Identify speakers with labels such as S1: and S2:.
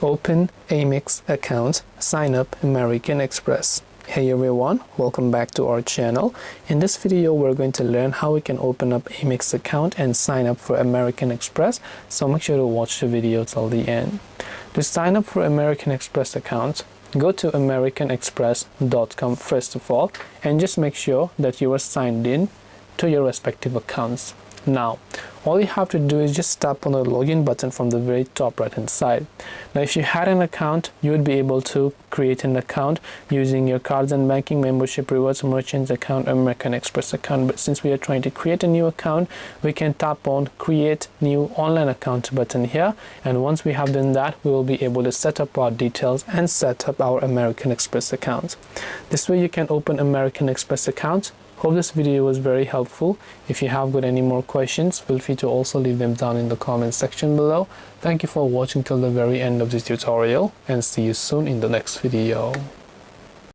S1: Open Amex account, sign up American Express. Hey everyone, welcome back to our channel. In this video, we're going to learn how we can open up Amex account and sign up for American Express. So make sure to watch the video till the end. To sign up for American Express account, go to americanexpress.com first of all, and just make sure that you are signed in to your respective accounts. Now, all you have to do is just tap on the login button from the very top right hand side. Now, if you had an account, you would be able to create an account using your cards and banking, membership, rewards, merchants account, American Express account. But since we are trying to create a new account, we can tap on create new online account button here. And once we have done that, we will be able to set up our details and set up our American Express account. This way you can open American Express account. Hope this video was very helpful. If you have got any more questions, feel free to also leave them down in the comment section below. Thank you for watching till the very end of this tutorial, and see you soon in the next video.